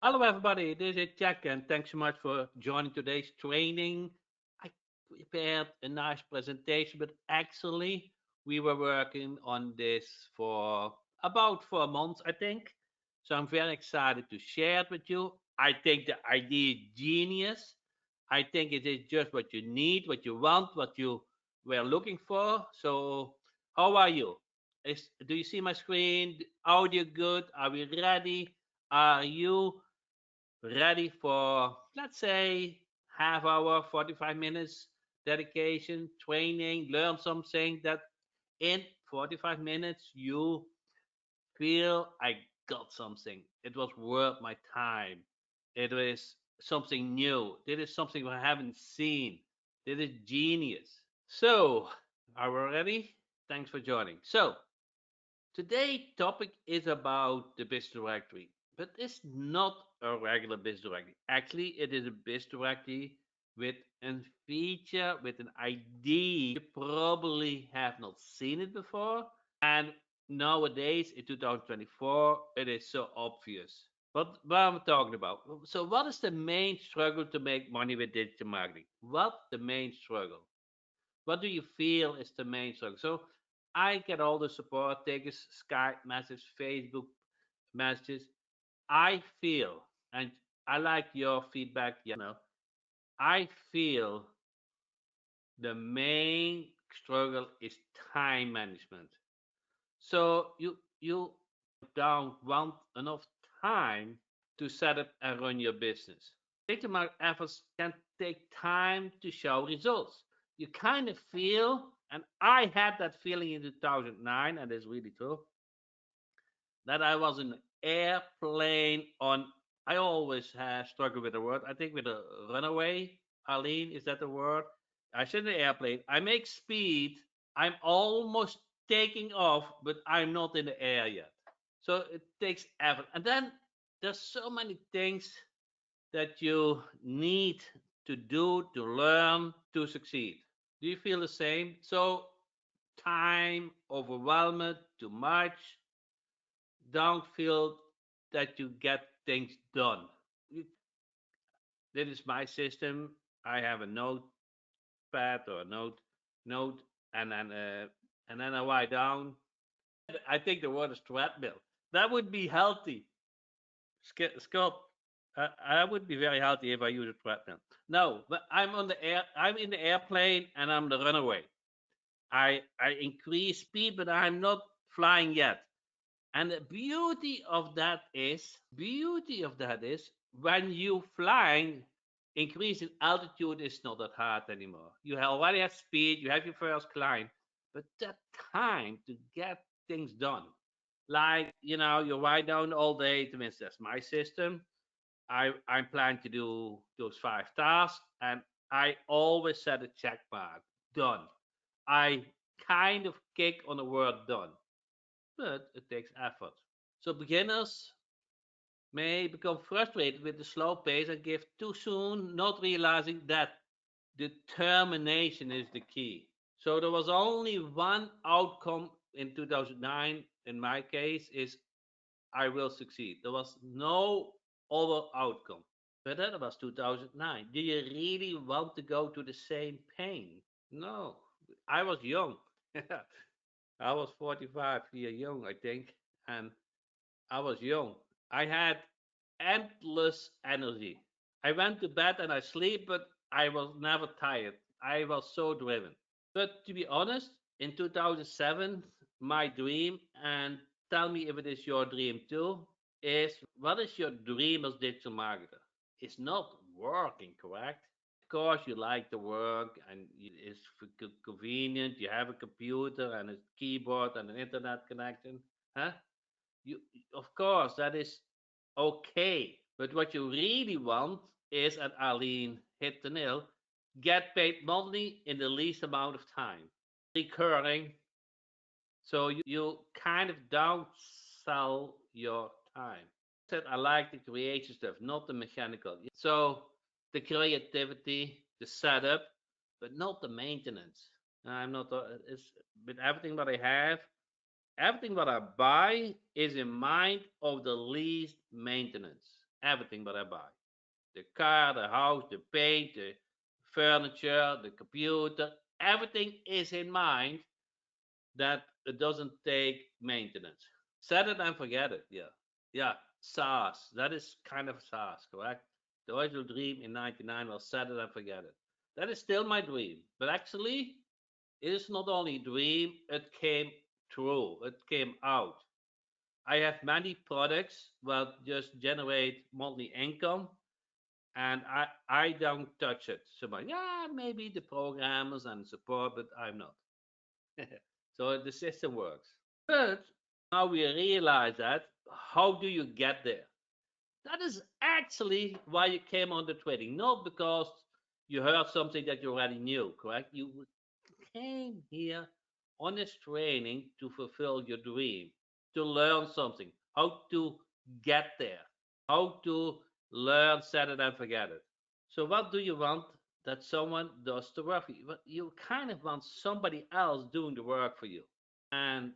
Hello, everybody. This is Jack, and thanks so much for joining today's training. I prepared a nice presentation, but actually, we were working on this for about 4 months, I think. So I'm very excited to share it with you. I think the idea is genius. I think it is just what you need, what you want, what you were looking for. So, how are you? Do you see my screen? Audio good? Are we ready? Are you ready for, let's say, half hour, 45 minutes dedication, training, learn something that in 45 minutes you feel I got something. It was worth my time. It is something new. This is something I haven't seen. This is genius. So, are we ready? Thanks for joining. So, today's topic is about the business directory, but it's not a regular business directory. Actually, it is a business directory with a feature, with an ID. You probably have not seen it before, and nowadays in 2024, it is so obvious. What I'm talking about. So, what is the main struggle to make money with digital marketing? What the main struggle? What do you feel is the main struggle? So I get all the support, tickets, Skype messages, Facebook messages. I feel, and I like your feedback, I feel the main struggle is time management. So you don't want enough time to set up and run your business. Data market efforts can take time to show results. You kind of feel, and I had that feeling in 2009, and it's really true, that I was in an airplane on. I always have struggled with the word. I think with a runaway. Arlene, is that the word? I sit in the airplane. I make speed. I'm almost taking off, but I'm not in the air yet. So it takes effort. And then there's so many things that you need to do to learn to succeed. Do you feel the same? So time overwhelmed too much, don't feel that you get things done. This is my system. I have a notepad or a note, and then I write down. I think the word is treadmill. That would be healthy, Scott. I would be very healthy if I use a treadmill. No, but I'm on the air. I'm in the airplane, and I'm the runaway. I increase speed, but I'm not flying yet. And the beauty of that is when you flying, increasing altitude is not that hard anymore. You already have speed, you have your first climb, but that time to get things done, like you write down all day. To means that's my system. I'm planning to do those 5 tasks, and I always set a check mark. Done. I kind of kick on the word done, but it takes effort. So beginners may become frustrated with the slow pace and give too soon, not realizing that determination is the key. So there was only one outcome in 2009 in my case is I will succeed. There was no other outcome. But that was 2009. Do you really want to go to the same pain? No. I was young. I was 45 years young, I think. And I was young. I had endless energy. I went to bed and I sleep, but I was never tired. I was so driven. But to be honest, in 2007, my dream, and tell me if it is your dream too, is what is your dream as digital marketer? It's not working, correct? Of course, you like the work and it's convenient. You have a computer and a keyboard and an internet connection. Huh? You, of course, that is okay. But what you really want is, and Arlene hit the nail, get paid monthly in the least amount of time. Recurring. So you kind of downsell your time. Said I like the creative stuff, not the mechanical. So the creativity, the setup, but not the maintenance. I'm not. It's with everything that I have. Everything that I buy is in mind of the least maintenance. everything that I buy. The car, the house, the paint, the furniture, the computer, everything is in mind that it doesn't take maintenance. Set it and forget it. Yeah. Yeah. SaaS. That is kind of SaaS, correct? The original dream in 99 was set it and forget it. That is still my dream. But actually, it is not only a dream, it came true. It came out. I have many products that just generate monthly income and I don't touch it so much. Yeah, maybe the programmers and support, but I'm not. So the system works. But now we realize that how do you get there? That is actually why you came on the trading, not because you heard something that you already knew, correct? You came here on this training to fulfill your dream, to learn something, how to get there, how to learn, set it and forget it. So what do you want that someone does the work for you? Well, you kind of want somebody else doing the work for you. And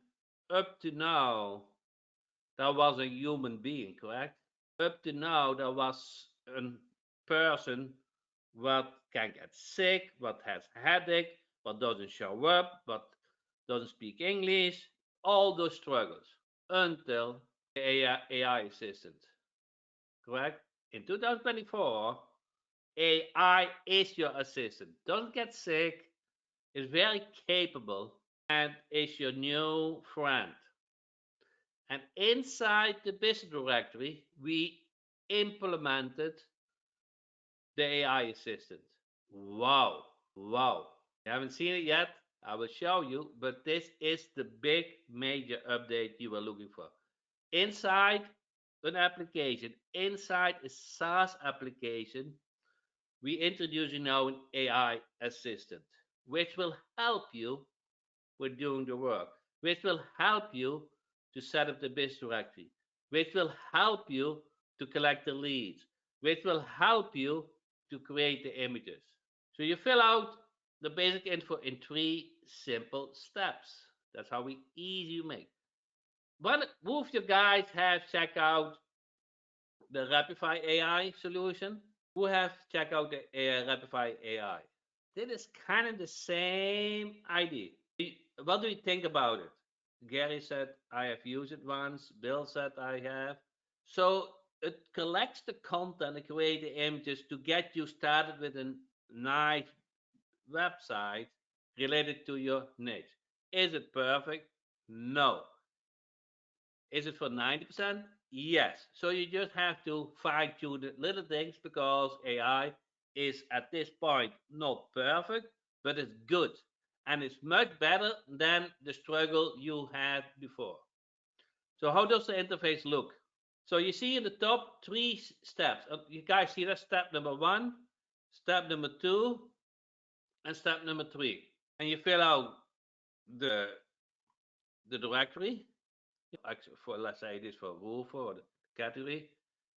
up to now, that was a human being, correct? Up to now, there was a person what can get sick, what has headache, what doesn't show up, what doesn't speak English, all those struggles until the AI assistant, correct? In 2024, AI is your assistant. Don't get sick, is very capable, and is your new friend. And inside the business directory, we implemented the AI assistant. Wow, wow. You haven't seen it yet? I will show you, but this is the big major update you were looking for. Inside an application, inside a SaaS application, we introducing now an AI assistant, which will help you with doing the work, which will help you to set up the business directory, which will help you to collect the leads, which will help you to create the images. So you fill out the basic info in 3 simple steps. That's how we easy make. But move you guys have checked out the Rapify AI solution? Who have checked out the Rapify AI? This is kind of the same idea. What do you think about it? Gary said, I have used it once. Bill said, I have. So it collects the content and creates the images to get you started with a nice website related to your niche. Is it perfect? No. Is it for 90%? Yes. So you just have to fine tune the little things because AI is at this point not perfect, but it's good. And it's much better than the struggle you had before. So how does the interface look? So you see in the top 3 steps. You guys see that step number 1, step number 2, and step number 3. And you fill out the the directory. For let's say this for rule for the category.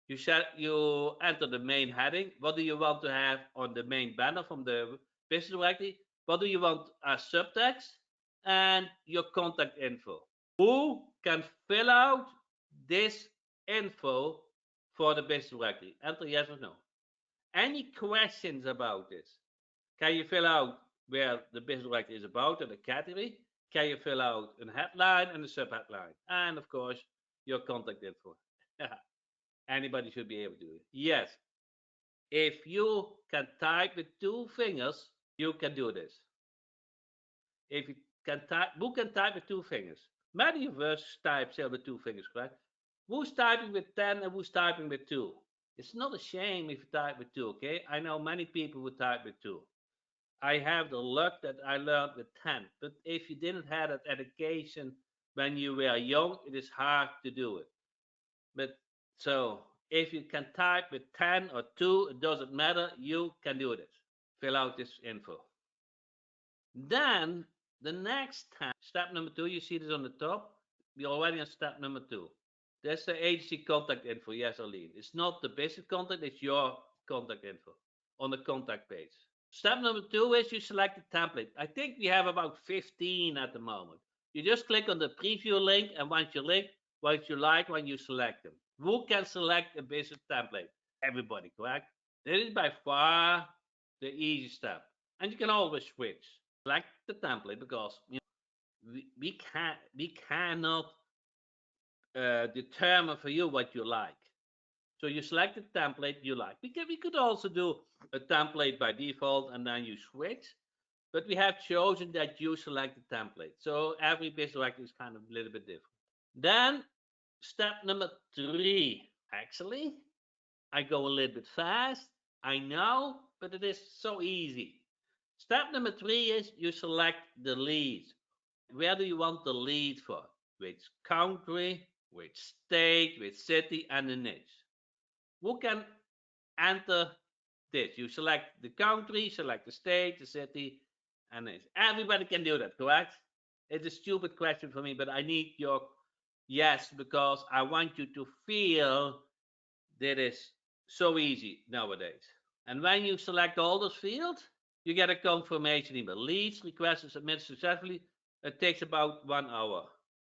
You enter the main heading. What do you want to have on the main banner from the business directory? What do you want as subtext? And your contact info. Who can fill out this info for the business directory? Enter yes or no. Any questions about this? Can you fill out where the business directory is about or the category? Can you fill out a headline and a subheadline? And of course, your contact info. Anybody should be able to do it. Yes. If you can type with 2 fingers, you can do this. If you can type, who can type with 2 fingers? Many of us type still with 2 fingers, correct? Who's typing with 10 and who's typing with 2? It's not a shame if you type with 2, okay? I know many people who type with 2. I have the luck that I learned with 10. But if you didn't have that education when you were young, it is hard to do it. But so if you can type with 10 or 2, it doesn't matter, you can do this. Fill out this info. Then the next step number 2, you see this on the top. We're already on step number 2. That's the agency contact info, yes or lean. It's not the basic contact, it's your contact info on the contact page. Step number 2 is you select the template. I think we have about 15 at the moment. You just click on the preview link, and once you link, what you like when you select them. Who can select a business template? Everybody, correct? This is by far the easy step. And you can always switch. Select the template because we cannot determine for you what you like. So you select the template you like. We could also do a template by default and then you switch, but we have chosen that you select the template. So every business directory is kind of a little bit different. Then step number 3. Actually, I go a little bit fast. I know, but it is so easy. Step number 3 is you select the lead. Where do you want the lead for? Which country, which state, which city, and the niche. Who can enter this? You select the country, select the state, the city, and niche. Everybody can do that, correct? It's a stupid question for me, but I need your yes because I want you to feel that is so easy nowadays. And when you select all those fields, you get a confirmation email. Leads requested submitted successfully. It takes about 1 hour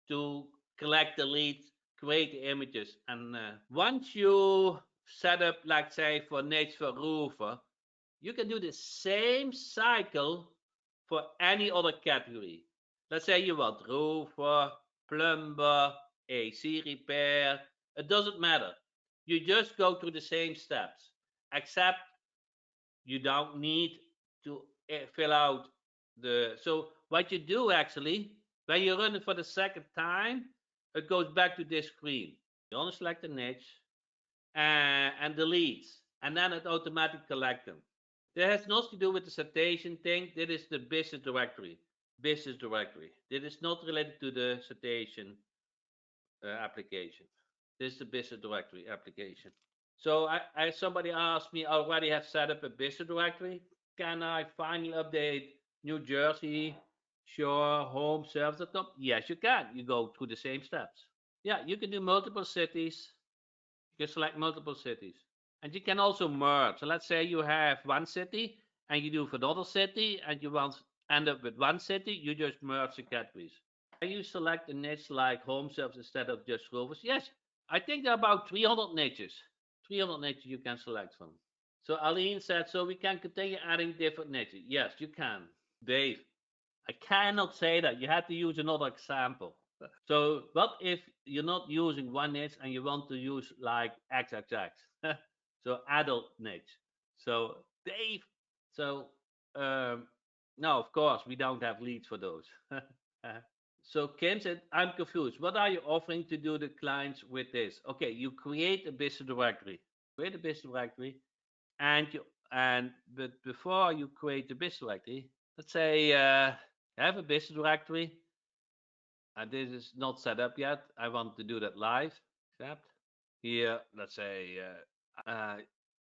to collect the leads, create the images, and once you set up, like say for niche for roofer, you can do the same cycle for any other category. Let's say you want roofer, plumber, AC repair. It doesn't matter. You just go through the same steps, except you don't need to fill out the. So what you do actually, when you run it for the second time, it goes back to this screen. You only select the niche and the leads, and then it automatically collects them. That has nothing to do with the citation thing. That is the business directory. Business directory. That is not related to the citation application. This is the business directory application. So somebody asked me, I already have set up a business directory. Can I finally update New Jersey Shore Home Service.com? Yes, you can. You go through the same steps. Yeah, you can do multiple cities. You can select multiple cities. And you can also merge. So let's say you have one city and you do for another city and you want end up with one city, you just merge the categories. Can you select a niche like home service instead of just roofers? Yes, I think there are about 300 niches. 300 niches you can select from. So Aline said, so we can continue adding different niches. Yes, you can. Dave, I cannot say that. You have to use another example. So what if you're not using one niche and you want to use like XXX? So adult niche. So Dave, so um, no, of course we don't have leads for those. So Kim said, I'm confused. What are you offering to do the clients with this? Okay, you create a business directory. Create a business directory, and but before you create the business directory, let's say you have a business directory and this is not set up yet. I want to do that live. Accept. Here, let's say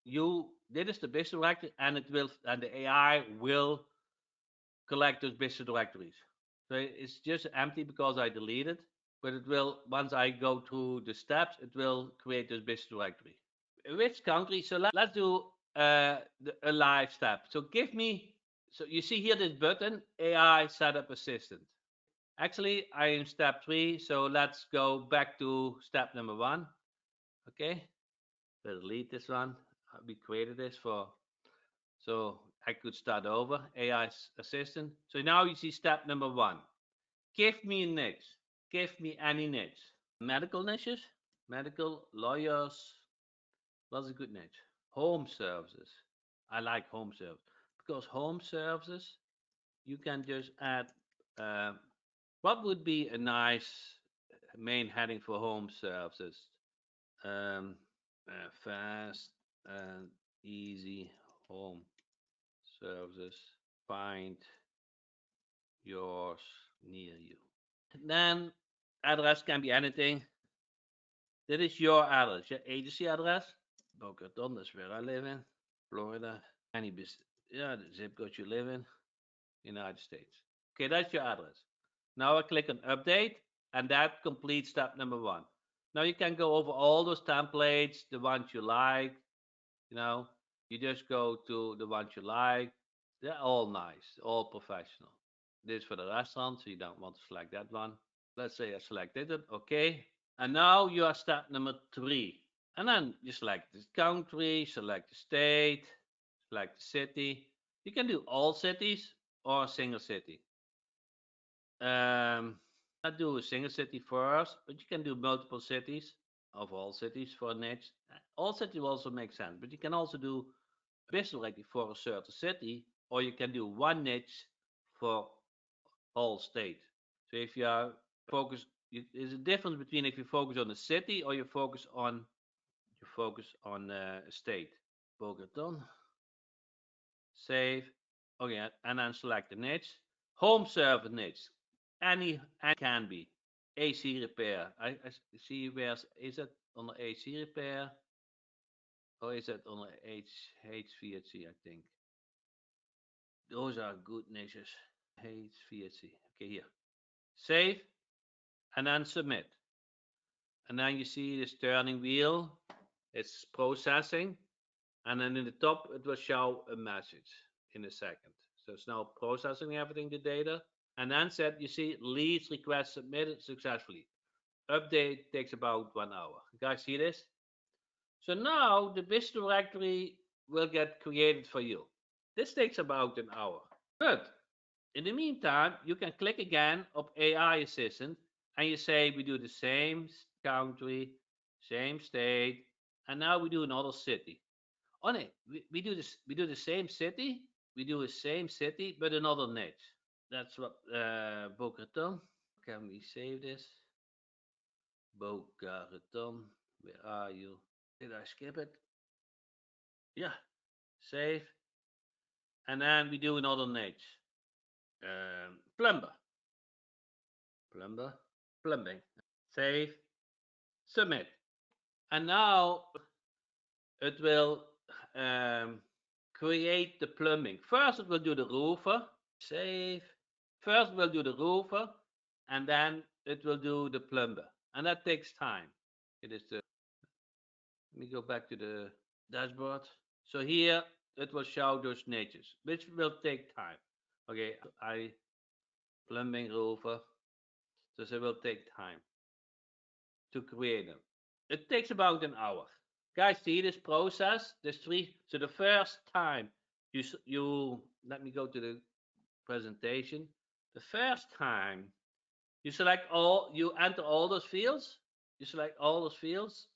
you this is the business directory, and the AI will collect those business directories. So it's just empty because I deleted, but it will once I go through the steps, it will create this business directory. Which country? So let's do a live step. So give me. So you see here this button, AI Setup Assistant. Actually, I am step 3, so let's go back to step number 1. Okay, delete this one. We created this for, so I could start over. AI assistant. So now you see step number 1. Give me a niche. Give me any niche. Medical niches, medical lawyers. What's a good niche? Home services. I like home service because home services you can just add. Uh, what would be a nice main heading for home services? Um, fast and easy home services. Find yours near you. Then address can be anything. Dit is your address, your agency address. Boca Raton, that's where I live in. Florida. Any yeah, the zip code you live in. United States. Okay, that's your address. Now I click on update, and that completes step number 1. Now you can go over all those templates, the ones you like. You know, you just go to the ones you like. They're all nice, all professional. This is for the restaurant, so you don't want to select that one. Let's say I selected it. Okay. And now you are step number 3. And then you select the country, select the state, select the city. You can do all cities or a single city. Not do a single city first, but you can do multiple cities of all cities for a niche. All cities also make sense, but you can also do business directly for a certain city, or you can do one niche for all state. So if you are focused, there's a difference between if you focus on a city or you focus on a state. Bogota, save, okay, and then select the niche. Home service niche, any can be. AC repair. I see where is it on the AC repair or is it on the HVAC? I think those are good niches. HVAC. Okay, here. Save and then submit. And then you see this turning wheel. It's processing, and then in the top it will show a message in a second. So it's now processing everything, the data, and then said you see leads request submitted successfully. Update takes about 1 hour. You guys see this? So now the business directory will get created for you. This takes about an hour. But in the meantime, you can click again on AI Assistant and you say we do the same country, same state, and now we do another city. Oh no, we do this. We do the same city. We do the same city, but another niche. That's what Boca Raton. Can we save this? Boca Raton. Where are you? Did I skip it? Yeah. Save. And then we do another niche. Plumber. Plumber. Plumbing. Save. Submit. And now it will um, create the plumbing. First, it will do the roofer. Save. First, we'll do the roofer, and then it will do the plumber. And that takes time. It is the. Let me go back to the dashboard. So here it will show those niches, which will take time. Okay, I plumbing roofer. So it will take time to create them. It takes about an hour. Guys, see this process? There's three. So the first time you let me go to the presentation. The first time you enter all those fields. You select all those fields,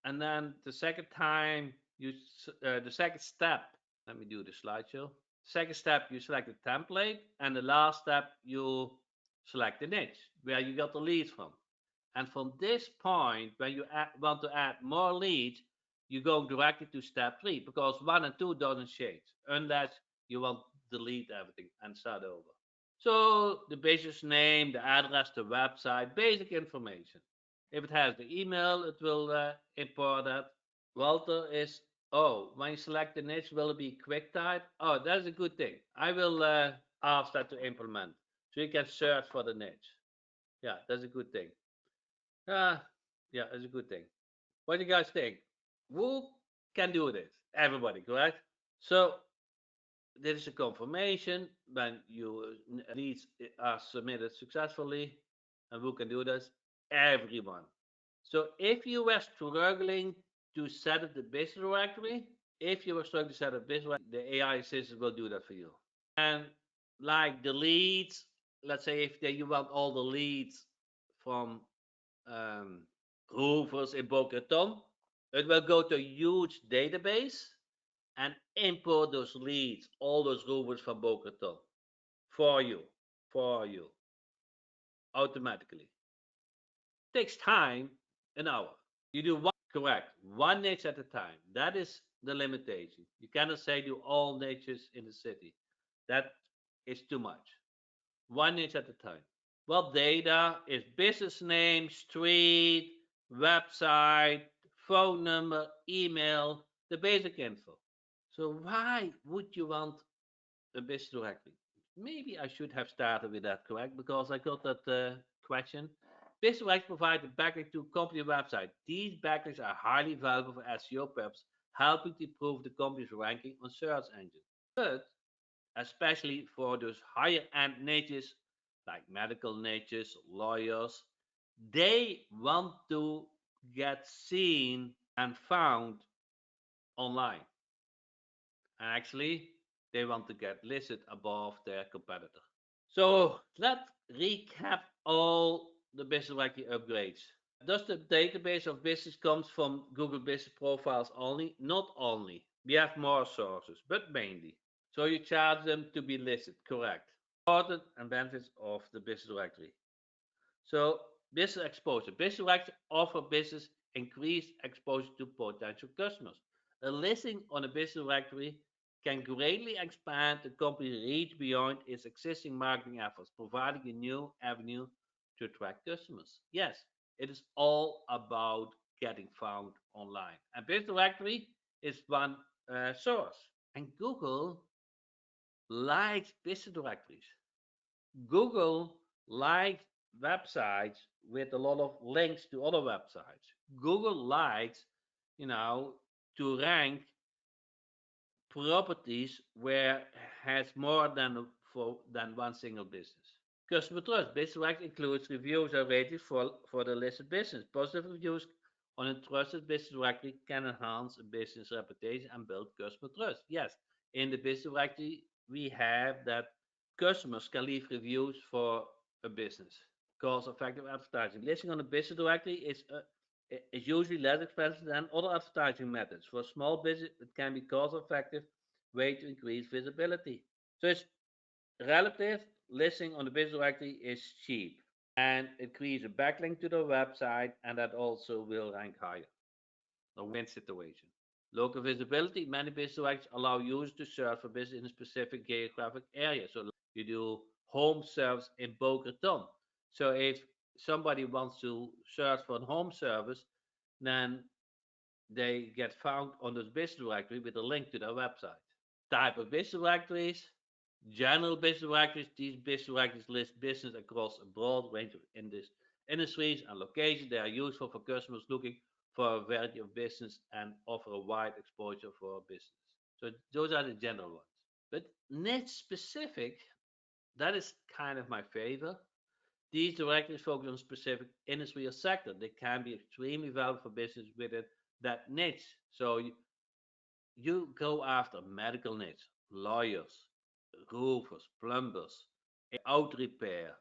and then the second time the second step. Let me do the slideshow. Second step, you select the template, and the last step, you select the niche where you got the leads from. And from this point, when you want to add more leads, you go directly to step 3 because 1 and 2 doesn't change unless you want to delete everything and start over. So the business name, the address, the website, basic information. If it has the email, it will import that. Walter is, oh, when you select the niche, will it be QuickType? Oh, that's a good thing. I will ask that to implement. So you can search for the niche. Yeah, that's a good thing. Uh, yeah, that's a good thing. What do you guys think? Who can do this? Everybody, correct? So there is a confirmation when your leads are submitted successfully. And who can do this? Everyone. So if you were struggling to set up the business directory, if you were struggling to set up business directory, the AI assistant will do that for you. And like the leads, let's say if you want all the leads from um, roofers in Boca Raton, it will go to a huge database and import those leads, all those roofers from Boca Raton for you, for you, automatically. Takes time, an hour. You do one, correct, one niche at a time. That is the limitation. You cannot say do all niches in the city. That is too much. One niche at a time. Well, data is business name, street, website, phone number, email, the basic info. So why would you want a business directory? Maybe I should have started with that, correct? Because I got that question. Business directories provide a backlink to company website. These backlinks are highly valuable for SEO purposes, helping to improve the company's ranking on search engines. But especially for those higher end niches like medical niches, lawyers, They want to get seen and found online. And actually, they want to get listed above their competitor. So let's recap all the business directory upgrades. Does the database of business comes from Google Business Profiles only? Not only. We have more sources, but mainly. So you charge them to be listed, correct. Important and benefits of the business directory. So business exposure. Business directory offer business increased exposure to potential customers. A listing on a business directory can greatly expand the company's reach beyond its existing marketing efforts, providing a new avenue to attract customers. Yes, it is all about getting found online. And business directory is one source. And Google likes business directories. Google likes websites with a lot of links to other websites. Google likes, you know, to rank properties where has more than one single business. Customer trust. Business Rank includes reviews and ratings for the listed business. Positive reviews on a trusted business directory can enhance a business reputation and build customer trust. Yes, in the business directory, we have that customers can leave reviews for a business. Cost effective advertising. Listing on a business directory is usually less expensive than other advertising methods. For a small business, it can be cost effective way to increase visibility. So it's relative. Listing on the business directory is cheap and it creates a backlink to the website and that also will rank higher. A win situation. Local visibility. Many business directories allow users to search for business in a specific geographic area. So you do home service in Boca Raton. So if somebody wants to search for a home service, then they get found on the business directory with a link to their website. Type of business directories. General business directories. These business directories list business across a broad range of industries and locations. They are useful for customers looking for a variety of business and offer a wide exposure for business. So those are the general ones. But niche specific, that is kind of my favor. These directories focus on specific industry or sector. They can be extremely valuable for business within that niche. So you go after medical niche, lawyers, roofers, plumbers, auto repair,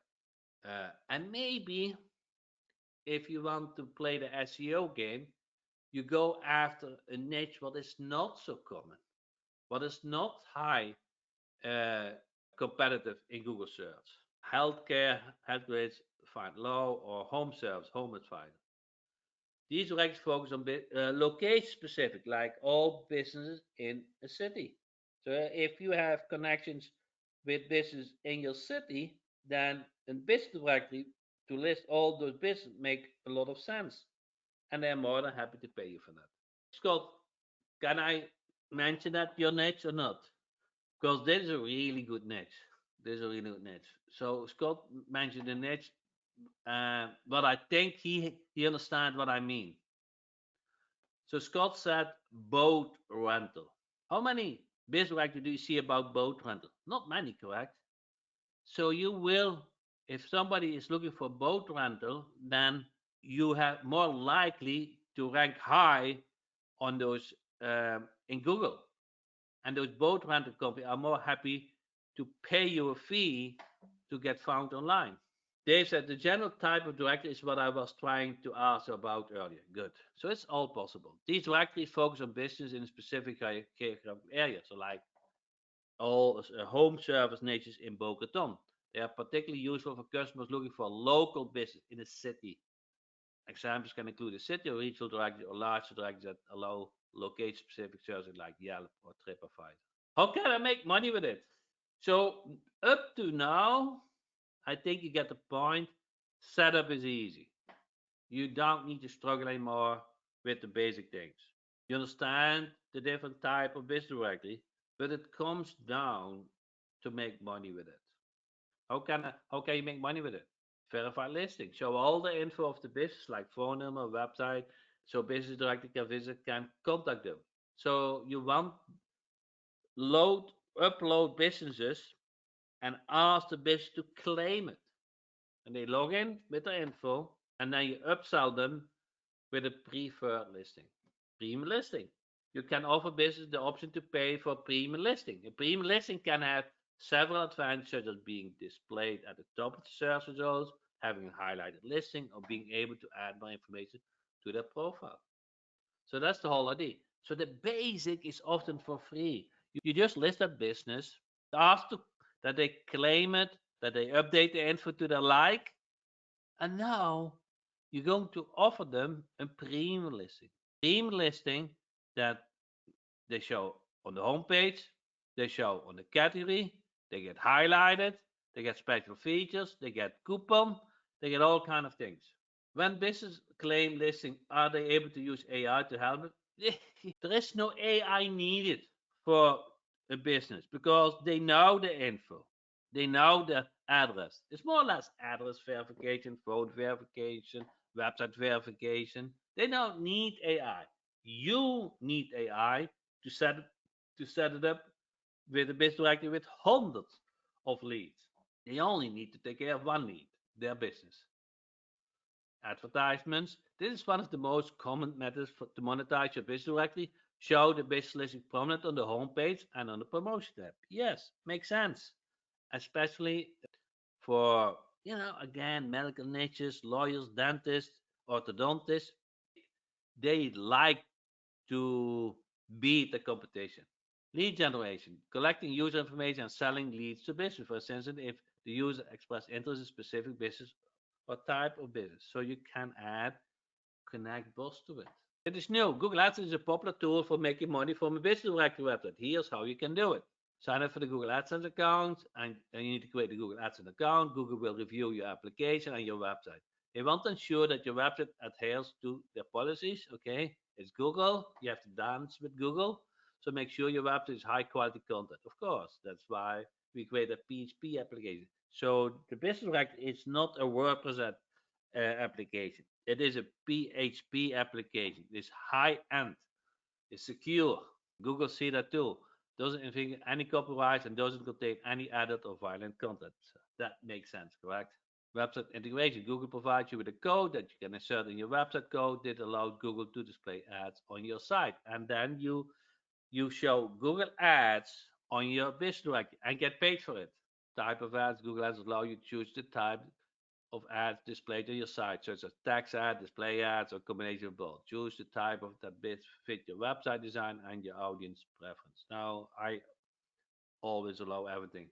and maybe if you want to play the SEO game, you go after a niche what is not so common, what is not high uh, competitive in Google search. Healthcare, healthcare is fine, law or home service, home advisor. These ranks focus on location specific, like all businesses in a city. So if you have connections with business in your city, then a business directory to list all those businesses make a lot of sense, and they're more than happy to pay you for that. Scott, can I mention that your niche or not? Because this is a really good niche. This is a really good niche. So Scott mentioned the niche, but I think he understands what I mean. So Scott said boat rental. How many business actors do you see about boat rental? Not many, correct? So you will, if somebody is looking for boat rental, then you have more likely to rank high on those in Google. And those boat rental companies are more happy to pay you a fee to get found online. Dave said the general type of directory is what I was trying to ask about earlier. Good. So it's all possible. These directories focus on business in a specific geographic area, so like all home service niches in Boca Raton. They are particularly useful for customers looking for local business in a city. Examples can include a city or regional directory or larger directories that allow location-specific services like Yelp or TripAdvisor. How can I make money with it? So up to now, I think you get the point. Setup is easy. You don't need to struggle anymore with the basic things. You understand the different type of business directory, but it comes down to make money with it. How can you make money with it? Verify listing. Show all the info of the business, like phone number, website, so business director can visit, can contact them. So you want upload businesses and ask the business to claim it. And they log in with the info and then you upsell them with a preferred listing. Premium listing. You can offer business the option to pay for premium listing. A premium listing can have several advantages, such as being displayed at the top of the search results, having a highlighted listing, or being able to add more information to their profile. So that's the whole idea. So the basic is often for free. You just list that business, ask that they claim it, that they update the info to their like, and now you're going to offer them a premium listing. Premium listing that they show on the homepage, they show on the category, they get highlighted, they get special features, they get coupon, they get all kind of things. When business claim listing, are they able to use AI to help it? There is no AI needed for a business because they know the info. They know the address. It's more or less address verification, phone verification, website verification. They don't need AI. You need AI to set it up with a business directory with hundreds of leads. They only need to take care of one lead, their business. Advertisements. This is one of the most common methods to monetize your business directory. Show the business listing prominent on the homepage and on the promotion tab. Yes, makes sense. Especially for, again, medical niches, lawyers, dentists, orthodontists. They like to beat the competition. Lead generation, collecting user information and selling leads to business. For instance, if the user express interest in specific business or type of business. So you can add connect bots to it. It is new. Google Ads is a popular tool for making money from a business directory website. Here's how you can do it. Sign up for the Google AdSense account, and you need to create a Google AdSense account. Google will review your application and your website. They want to ensure that your website adheres to their policies. Okay, it's Google. You have to dance with Google. So make sure your website is high quality content. Of course, that's why we create a PHP application. So the business directory is not a WordPress application. It is a PHP application. It's high end. It's secure. Google see that too. Doesn't infringe any copyrights and doesn't contain any added or violent content. So that makes sense, correct? Website integration. Google provides you with a code that you can insert in your website code that allows Google to display ads on your site. And then you show Google Ads on your business directory and get paid for it. Type of ads. Google Ads allow you to choose the type of ads displayed on your site, such as text ads, display ads, or combination of both. Choose the type of that best fit your website design and your audience preference. Now, I always allow everything.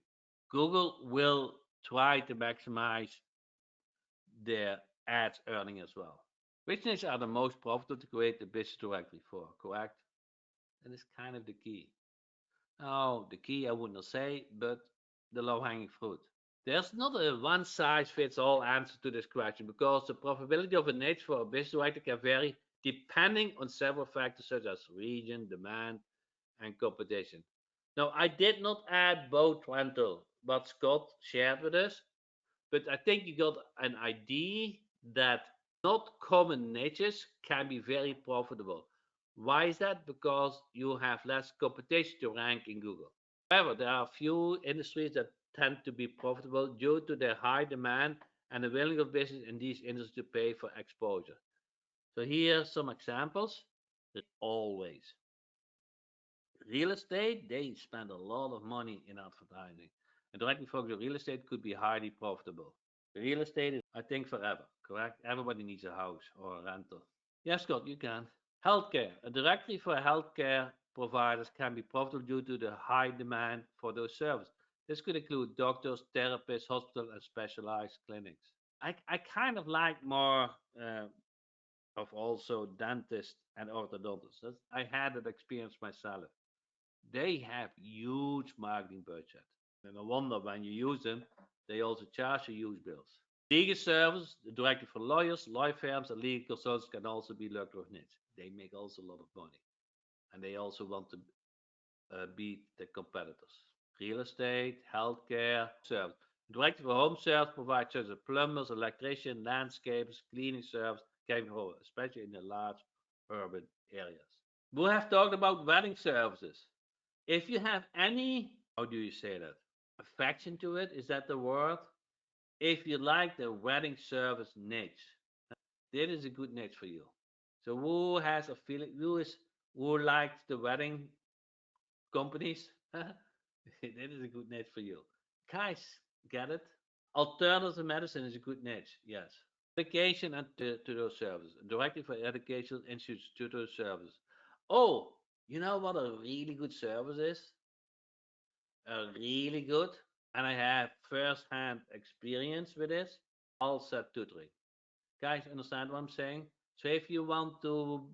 Google will try to maximize their ads earning as well. Which niches are the most profitable to create the business directory for, correct? That is kind of the key. Oh, the key I would not say, but the low hanging fruit. There's not a one size fits all answer to this question because the profitability of a niche for a business director can vary depending on several factors such as region, demand, and competition. Now, I did not add boat rental, what Scott shared with us, but I think you got an idea that not common niches can be very profitable. Why is that? Because you have less competition to rank in Google. However, there are few industries that tend to be profitable due to their high demand and the willingness of business in these industries to pay for exposure. So here are some examples. Always real estate, they spend a lot of money in advertising. And directly focused real estate could be highly profitable. Real estate is, I think, forever, correct? Everybody needs a house or a rental. Yes, Scott, you can. Healthcare. A directory for healthcare providers can be profitable due to the high demand for those services. This could include doctors, therapists, hospitals, and specialized clinics. I kind of like more of also dentists and orthodontists. I had that experience myself. They have huge marketing budget. And no wonder when you use them, they also charge you huge bills. Legal service, directly for lawyers, law firms, and legal consultants can also be lucrative niche. They make also a lot of money. And they also want to beat the competitors. Real estate, healthcare, service. Directly for home service provides such as plumbers, electricians, landscapers, cleaning service, catering, especially in the large urban areas. We have talked about wedding services. If you have any, how do you say that? Affection to it, is that the word? If you like the wedding service niche, That is a good niche for you. So who has a feeling? Who likes the wedding companies? That is a good niche for you. Guys, get it? Alternative medicine is a good niche. Yes. Education and tutor services. Directly for educational institutes, tutor services. Oh, you know what a really good service is? A really good, and I have first-hand experience with this. Also tutoring. Guys, understand what I'm saying? So if you want to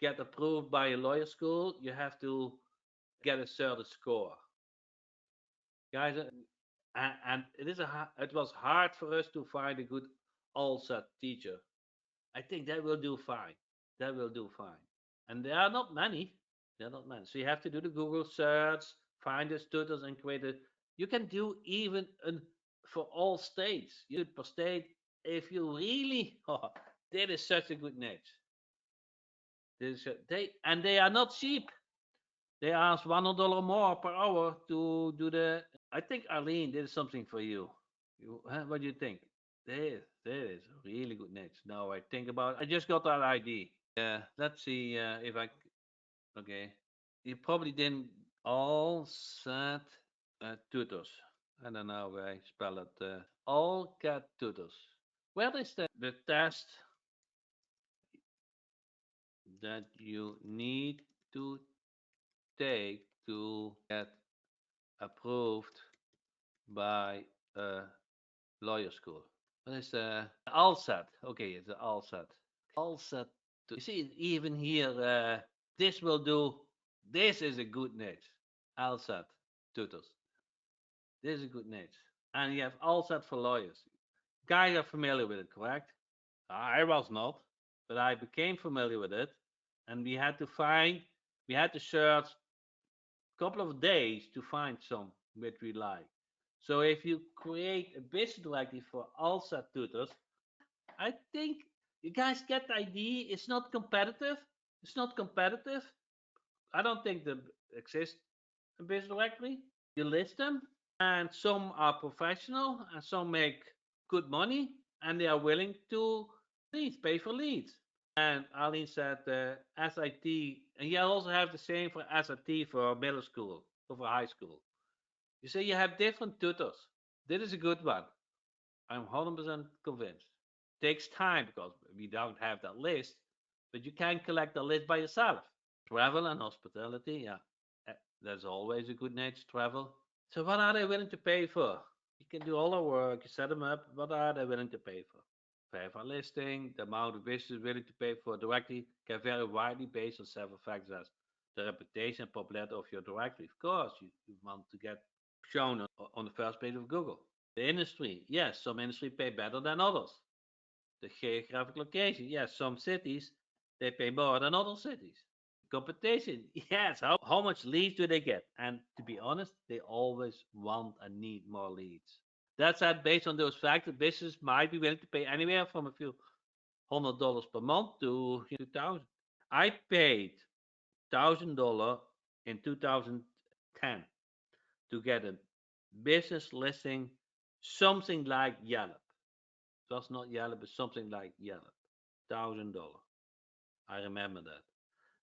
get approved by a lawyer school, you have to get a certain score. Guys, and it was hard for us to find a good ALSA teacher. I think that will do fine. That will do fine. And there are not many. There are not many. So you have to do the Google search, find the tutors, and create a. You can do even for all states. You per state if you really. Oh, that is such a good niche. They are not cheap. They ask $100 more per hour to do the. I think Arlene did something for you. What do you think? There is a really good niche. Now I think about. I just got that ID. Let's see if I. Okay, you probably didn't all set tutors. I don't know how I spell it. All cat tutors. Where is the test that you need to take to get approved by a lawyer school? What is ALSAT? Okay, it's the ALSAT. ALSAT. You see, even here, this will do. This is a good niche. ALSAT tutors. This is a good niche. And you have ALSAT for lawyers. Guys are familiar with it, correct? I was not, but I became familiar with it. And we had to search a couple of days to find some which we like. So if you create a business directory for ALSAT tutors, I think you guys get the idea. It's not competitive. It's not competitive. I don't think there exists a business directory. You list them, and some are professional, and some make good money, and they are willing to pay for leads. And Arlene said SIT, and you also have the same for SIT for middle school or for high school. You say you have different tutors. This is a good one. I'm 100% convinced. Takes time because we don't have that list, but you can collect the list by yourself. Travel and hospitality, yeah, that's always a good niche. Travel. So what are they willing to pay for? You can do all the work, you set them up. What are they willing to pay for? Pay for listing, the amount of business willing to pay for directly can vary widely based on several factors as the reputation and popularity of your directory. Of course, you want to get shown on the first page of Google. The industry, yes, some industry pay better than others. The geographic location, yes, some cities they pay more than other cities. Competition, yes, how much leads do they get? And to be honest, they always want and need more leads. That's that based on those factors, business might be willing to pay anywhere from a few $100 per month to 2,000. I paid $1,000 in 2010 to get a business listing, something like Yelp. It was not Yelp, but something like Yelp. $1,000. I remember that.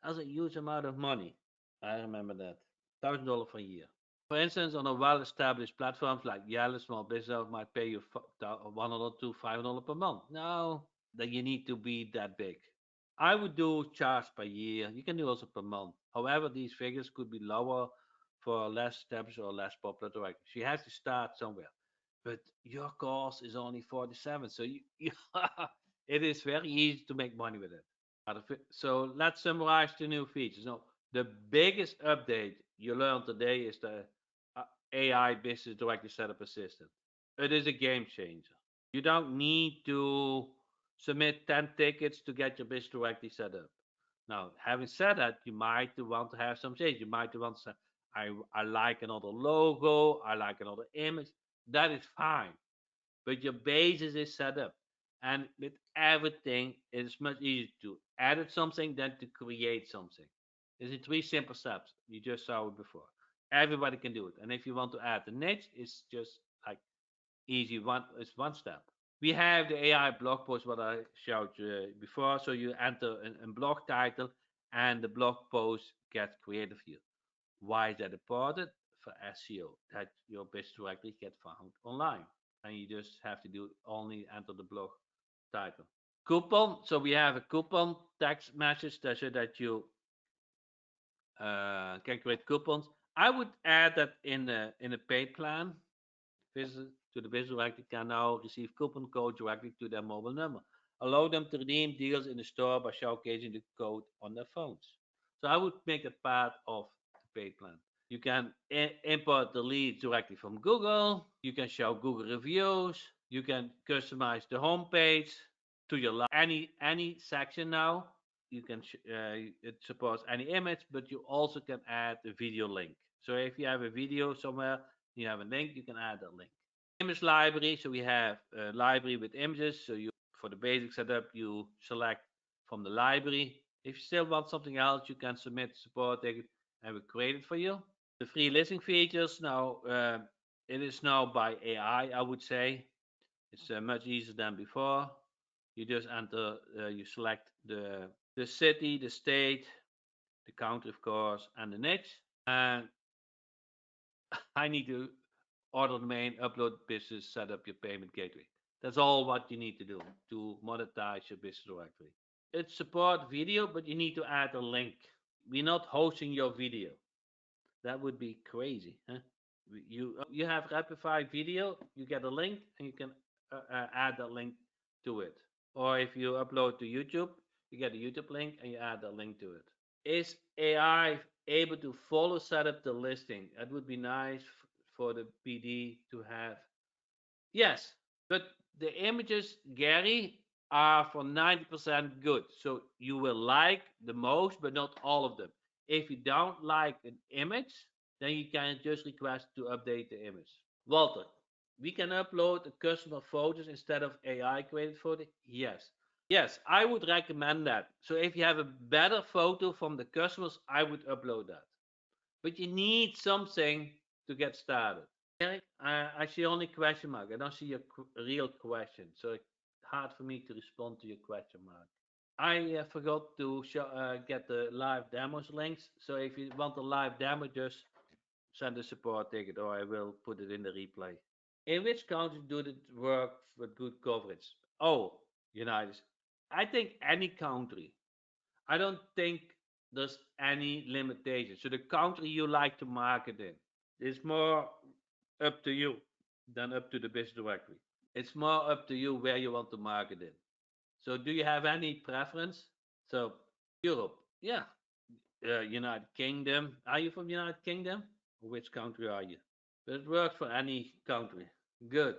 That's a huge amount of money. I remember that. $1,000 for a year. For instance, on a well-established platforms like Yelp, small business might pay you 100 to $500 per month. Now that you need to be that big. I would do charge per year. You can do also per month. However, these figures could be lower for less established or less popular directories. You have to start somewhere. But your cost is only 47, so it is very easy to make money with it. So let's summarize the new features. So the biggest update you learned today is the AI Business Directory Setup Assistant. It is a game changer. You don't need to submit 10 tickets to get your business directory set up. Now, having said that, you might want to have some change. You might want to say, I like another logo, I like another image. That is fine. But your basis is set up. And with everything, it's much easier to edit something than to create something. It's in three simple steps. You just saw it before. Everybody can do it. And if you want to add the niche, it's just like easy one. It's one step. We have the AI blog post what I showed you before. So you enter a blog title and the blog post gets created for you. Why is that important? For SEO, that your business directly get found online. And you just have to do only enter the blog title. Coupon. So we have a coupon text message so that you can create coupons. I would add that in a paid plan. Visitors to the business directory can now receive coupon code directly to their mobile number. Allow them to redeem deals in the store by showcasing the code on their phones. So I would make that part of the paid plan. You can import the leads directly from Google. You can show Google reviews. You can customize the homepage to your any section now. You can it supports any image, but you also can add a video link. So if you have a video somewhere, you have a link, you can add that link. Image library. So we have a library with images. So you for the basic setup, you select from the library. If you still want something else, you can submit support ticket and we create it for you. The free listing features now it is now by AI. I would say it's much easier than before. You just enter, you select the city, the state, the country, of course, and the niche. And I need to order domain, upload business, set up your payment gateway. That's all what you need to do to monetize your business directory. It support video, but you need to add a link. We're not hosting your video. That would be crazy, huh? You have Rapify video, you get a link, and you can add that link to it. Or if you upload to YouTube, you get a YouTube link and you add a link to it. Is AI able to follow set up the listing? That would be nice for the PD to have. Yes, but the images, Gary, are for 90% good. So you will like the most, but not all of them. If you don't like an image, then you can just request to update the image. Walter, we can upload the customer photos instead of AI created photo? Yes. Yes, I would recommend that. So if you have a better photo from the customers, I would upload that. But you need something to get started. Eric, I see only question mark. I don't see your real question. So it's hard for me to respond to your question mark. I forgot to get the live demos links. So if you want a live demo, just send a support ticket or I will put it in the replay. In which country do it work with good coverage? Oh, United. I think any country. I don't think there's any limitation. So the country you like to market in is more up to you than up to the business directory. It's more up to you where you want to market in. So do you have any preference? So Europe, yeah. United Kingdom. Are you from United Kingdom? Which country are you? But it works for any country. Good.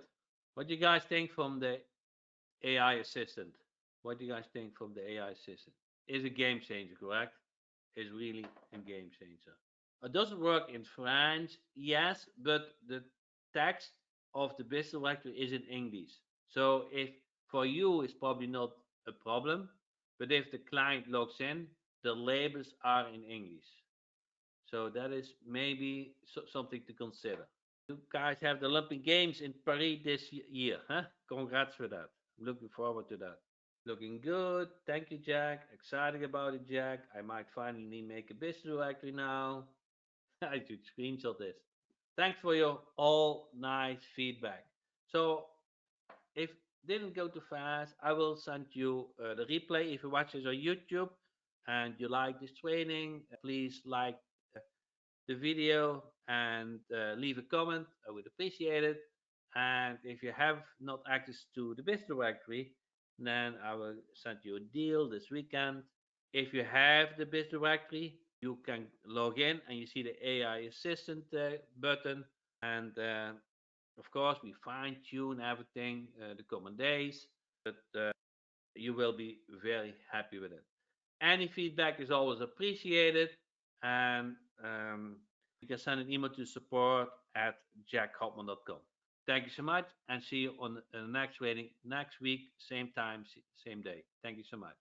What do you guys think from the AI assistant? What do you guys think from the AI assistant? Is a game changer, correct? Is really a game changer. It doesn't work in French, yes, but the text of the business directory is in English. So if for you it's probably not a problem, but if the client logs in, the labels are in English. So that is maybe something to consider. You guys have the Olympic Games in Paris this year, huh? Congrats for that. I'm looking forward to that. Looking good. Thank you, Jack. Excited about it, Jack. I might finally make a business directory now. I should screenshot this. Thanks for your all nice feedback. So if didn't go too fast, I will send you the replay. If you watch this on YouTube and you like this training, please like the video and leave a comment. I would appreciate it. And if you have not access to the business directory, then I will send you a deal this weekend. If you have the business directory, you can log in and you see the AI assistant button. And of course, we fine tune everything the coming days, but you will be very happy with it. Any feedback is always appreciated, and you can send an email to support at jackhopman.com. Thank you so much, and see you on the next rating next week, same time, same day. Thank you so much.